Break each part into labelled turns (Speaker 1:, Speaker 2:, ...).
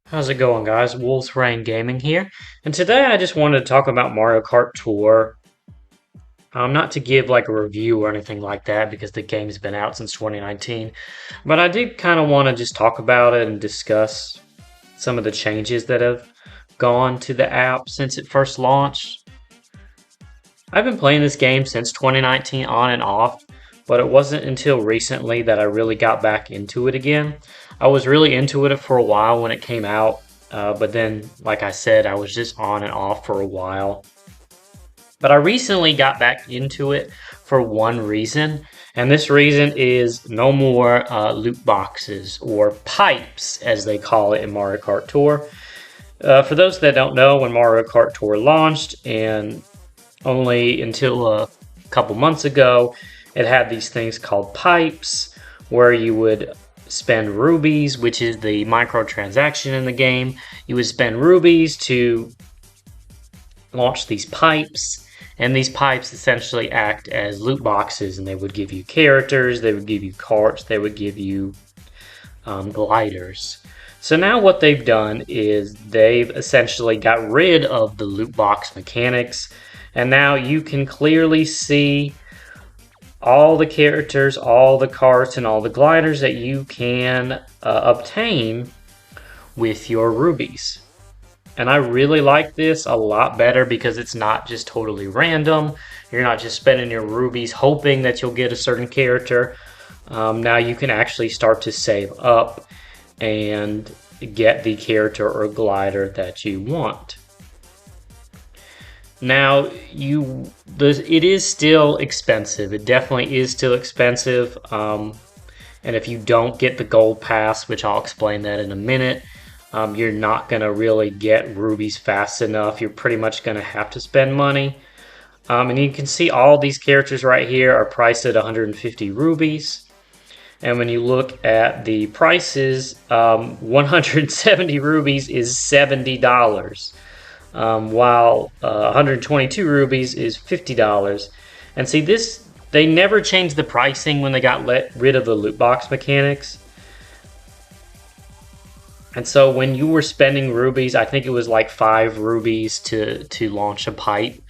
Speaker 1: How's it going, guys? Wolves Reign Gaming here, and today I just wanted to talk about Mario Kart Tour. Not to give like a review or anything like that because the game's been out since 2019, but I did kind of want to just talk about it and discuss some of the changes that have gone to the app since it first launched. I've been playing this game since 2019 on and off, but it wasn't until recently that I really got back into it again. I was really into it for a while when it came out, but then, like I said, I was just on and off for a while. But I recently got back into it for one reason, and this reason is no more loot boxes or pipes, as they call it in Mario Kart Tour. For those that don't know, when Mario Kart Tour launched, and only until a couple months ago, it had these things called pipes where you would spend rubies, which is the microtransaction in the game. You would spend rubies to launch these pipes, and these pipes essentially act as loot boxes, and they would give you characters, they would give you carts, they would give you gliders. So now what they've done is they've essentially got rid of the loot box mechanics, and now you can clearly see all the characters, all the carts, and all the gliders that you can obtain with your rubies. And I really like this a lot better because it's not just totally random. You're not just spending your rubies hoping that you'll get a certain character. Now you can actually start to save up and get the character or glider that you want. Now, it is still expensive. It definitely is still expensive. And if you don't get the gold pass, which I'll explain that in a minute, you're not going to really get rubies fast enough. You're pretty much going to have to spend money. And you can see all these characters right here are priced at 150 rubies. And when you look at the prices, 170 rubies is $70. While 122 rubies is $50. And see, they never changed the pricing when they got rid of the loot box mechanics. And so when you were spending rubies, I think it was like 5 rubies to launch a pipe.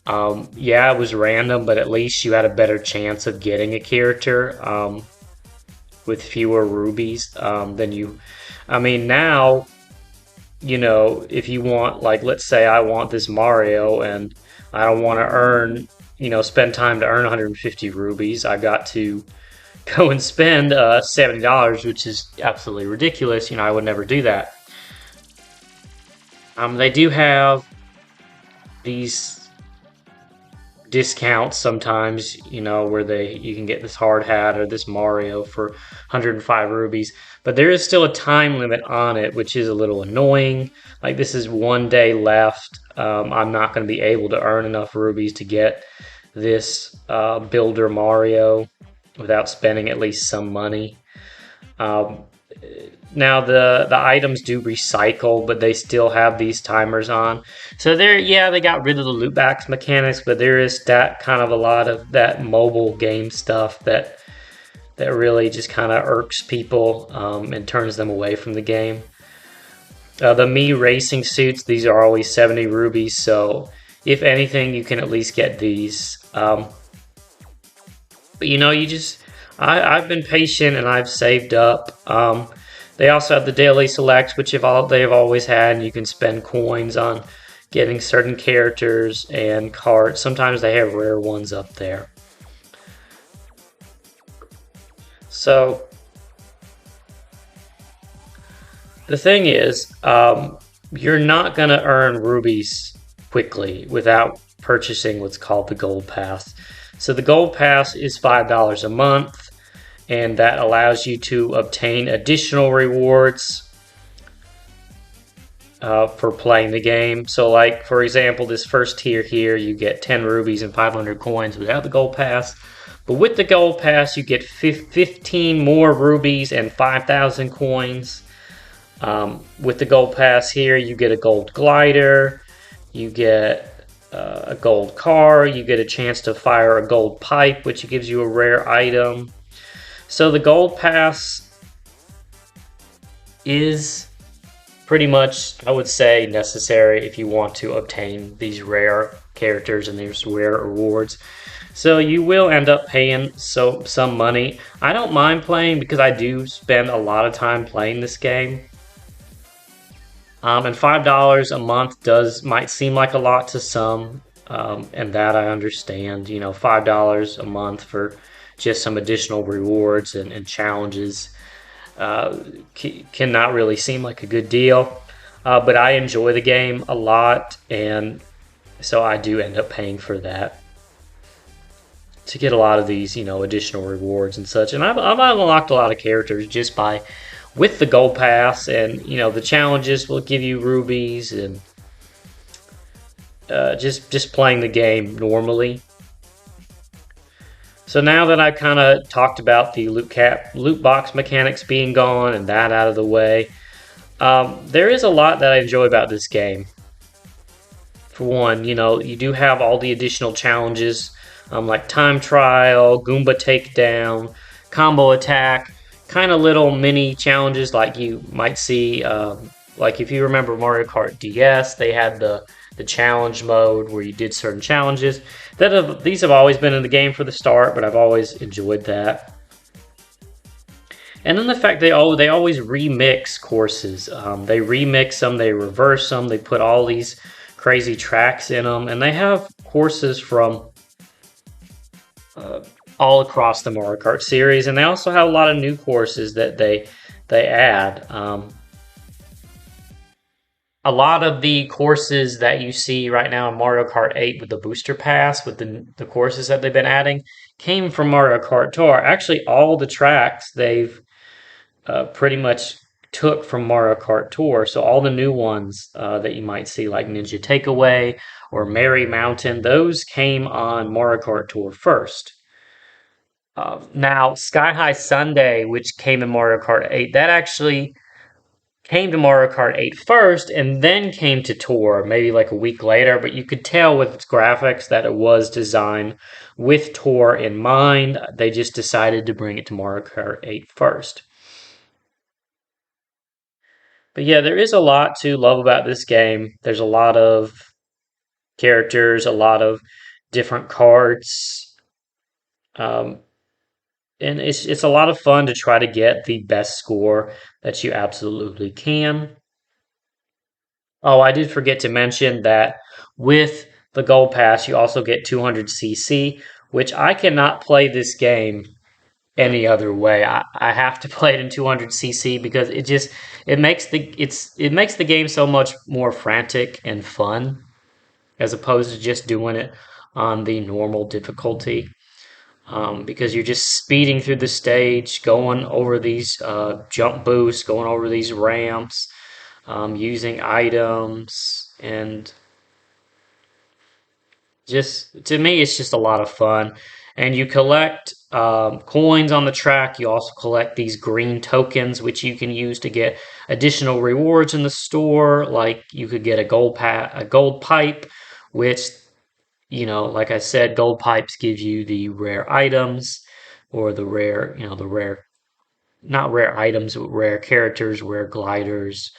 Speaker 1: Yeah, it was random, but at least you had a better chance of getting a character with fewer rubies than you. I mean, now, you know, if you want, like, let's say I want this Mario and I don't want to earn, spend time to earn 150 rubies, I got to go and spend $70, which is absolutely ridiculous. I would never do that. They do have these discounts sometimes, where you can get this hard hat or this Mario for 105 rubies, but there is still a time limit on it, which is a little annoying. Like, this is one day left. I'm not going to be able to earn enough rubies to get this builder Mario without spending at least some money. Now the items do recycle, but they still have these timers on. So they got rid of the loot box mechanics, but there is that kind of a lot of that mobile game stuff that really just kind of irks people and turns them away from the game. The Mii racing suits, these are always 70 rubies, so if anything, you can at least get these. But I've been patient and I've saved up. They also have the daily selects, which they've always had, and you can spend coins on getting certain characters and cards. Sometimes they have rare ones up there. So the thing is, you're not going to earn rubies quickly without purchasing what's called the Gold Pass. So the Gold Pass is $5 a month, and that allows you to obtain additional rewards for playing the game. So, like, for example, this first tier here, you get 10 rubies and 500 coins without the Gold Pass. But with the Gold Pass, you get 15 more rubies and 5,000 coins. With the Gold Pass here, you get a gold glider, you get a gold car, you get a chance to fire a gold pipe, which gives you a rare item. So the Gold Pass is pretty much, I would say, necessary if you want to obtain these rare characters and these rare rewards. So you will end up paying some money. I don't mind playing because I do spend a lot of time playing this game. And $5 a month does might seem like a lot to some, and that I understand. You know, $5 a month for just some additional rewards and challenges uh, cannot really seem like a good deal. But I enjoy the game a lot, and so I do end up paying for that to get a lot of these, additional rewards and such. And I've unlocked a lot of characters just by with the gold pass, and the challenges will give you rubies, and just playing the game normally. So now that I've kind of talked about the loot box mechanics being gone and that out of the way, there is a lot that I enjoy about this game. For one, you do have all the additional challenges, like time trial, Goomba takedown, combo attack, kind of little mini challenges like you might see. Like if you remember Mario Kart DS, they had the challenge mode where you did certain challenges. These have always been in the game for the start, but I've always enjoyed that. And then the fact they always remix courses. They remix them, they reverse them, they put all these crazy tracks in them, and they have courses from uh, all across the Mario Kart series. And they also have a lot of new courses that they add. A lot of the courses that you see right now in Mario Kart 8 with the booster pass, with the courses that they've been adding, came from Mario Kart Tour. Actually, all the tracks they've pretty much took from Mario Kart Tour. So all the new ones that you might see, like Ninja Takeaway or Merry Mountain, those came on Mario Kart Tour first. Now, Sky High Sunday, which came in Mario Kart 8, that actually came to Mario Kart 8 first and then came to Tour maybe like a week later, but you could tell with its graphics that it was designed with Tour in mind. They just decided to bring it to Mario Kart 8 first. But yeah, there is a lot to love about this game. There's a lot of characters, a lot of different cards, um, and it's a lot of fun to try to get the best score that you absolutely can. Oh, I did forget to mention that with the Gold Pass, you also get 200cc, which I cannot play this game any other way. I have to play it in 200cc because it makes the game so much more frantic and fun as opposed to just doing it on the normal difficulty. Because you're just speeding through the stage, going over these jump boosts, going over these ramps, using items, and just to me, it's just a lot of fun. And you collect coins on the track. You also collect these green tokens, which you can use to get additional rewards in the store. Like you could get a gold pipe, which like I said, gold pipes give you the rare items or the rare, not rare items, but rare characters, rare gliders,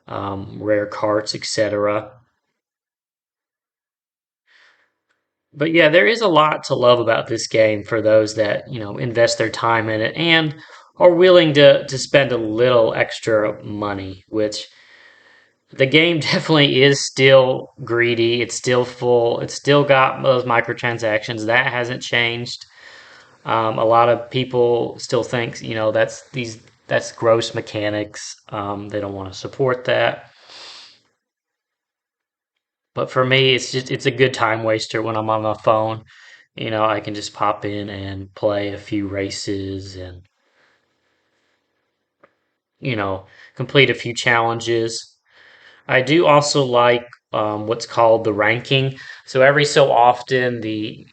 Speaker 1: rare carts, etc. But yeah, there is a lot to love about this game for those that, invest their time in it and are willing to spend a little extra money, which the game definitely is still greedy. It's still full. It's still got those microtransactions. That hasn't changed. A lot of people still think, that's gross mechanics. They don't want to support that. But for me, it's a good time waster when I'm on my phone. I can just pop in and play a few races and, you know, complete a few challenges. I do also like what's called the ranking. So every so often, the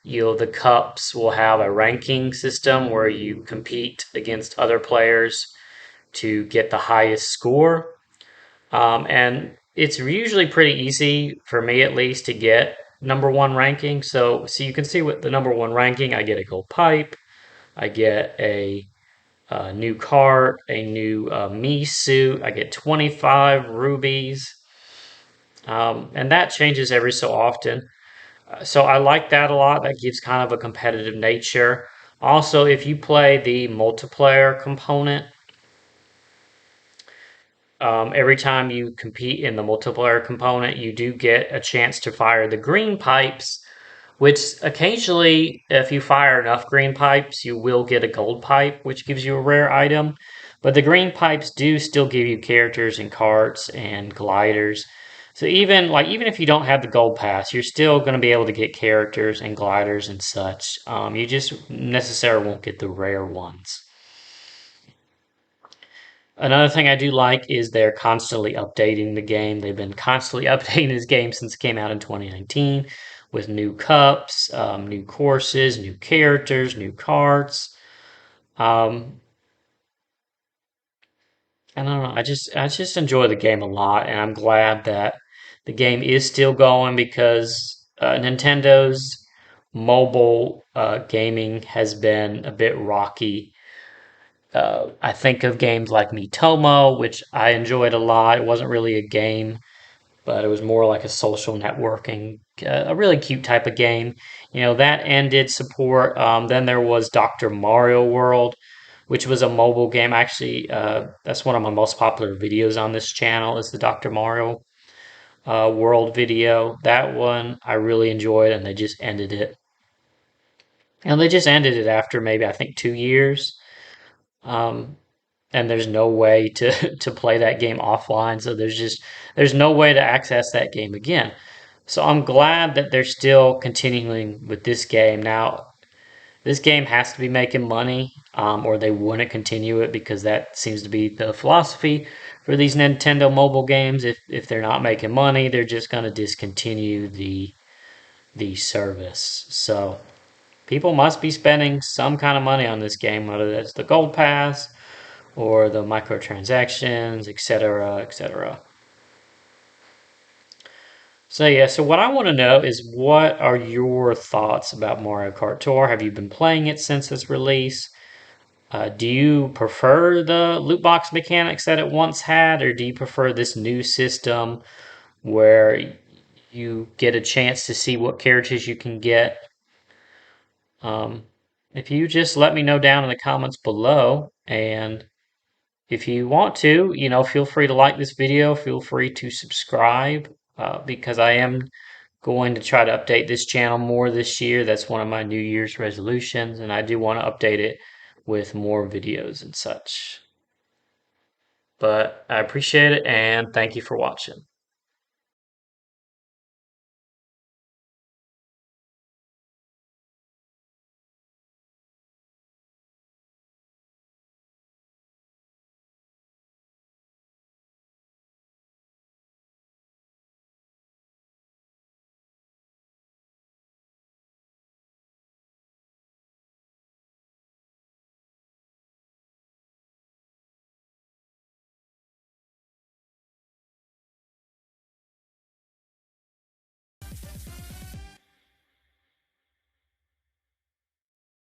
Speaker 1: cups will have a ranking system where you compete against other players to get the highest score. And it's usually pretty easy for me, at least, to get number one ranking. So you can see with the number one ranking, I get a gold pipe, I get a a new cart, a new me suit. I get 25 rubies, and that changes every so often. So I like that a lot. That gives kind of a competitive nature. Also, if you play the multiplayer component, every time you compete in the multiplayer component, you do get a chance to fire the green pipes, which occasionally, if you fire enough green pipes, you will get a gold pipe, which gives you a rare item. But the green pipes do still give you characters and carts and gliders. So even if you don't have the gold pass, you're still going to be able to get characters and gliders and such. You just necessarily won't get the rare ones. Another thing I do like is they're constantly updating the game. They've been constantly updating this game since it came out in 2019 with new cups, new courses, new characters, new cards. Um, I don't know. I just enjoy the game a lot, and I'm glad that the game is still going because Nintendo's mobile gaming has been a bit rocky. I think of games like Miitomo, which I enjoyed a lot. It wasn't really a game, but it was more like a social networking, a really cute type of game. That ended support. Then there was Dr. Mario World, which was a mobile game. Actually, that's one of my most popular videos on this channel is the Dr. Mario World video. That one I really enjoyed, and they just ended it. And they just ended it after maybe I think 2 years. Um, and there's no way to to play that game offline. So there's no way to access that game again. So I'm glad that they're still continuing with this game. Now, this game has to be making money, or they wouldn't continue it because that seems to be the philosophy for these Nintendo mobile games. If they're not making money, they're just going to discontinue the service. So people must be spending some kind of money on this game, whether that's the Gold Pass or the microtransactions, etc., etc. So yeah, so what I want to know is what are your thoughts about Mario Kart Tour? Have you been playing it since its release? Do you prefer the loot box mechanics that it once had, or do you prefer this new system where you get a chance to see what characters you can get? Um, if you just let me know down in the comments below, and if you want to, feel free to like this video, feel free to subscribe, because I am going to try to update this channel more this year. That's one of my New Year's resolutions, and I do want to update it with more videos and such. But I appreciate it, and thank you for watching.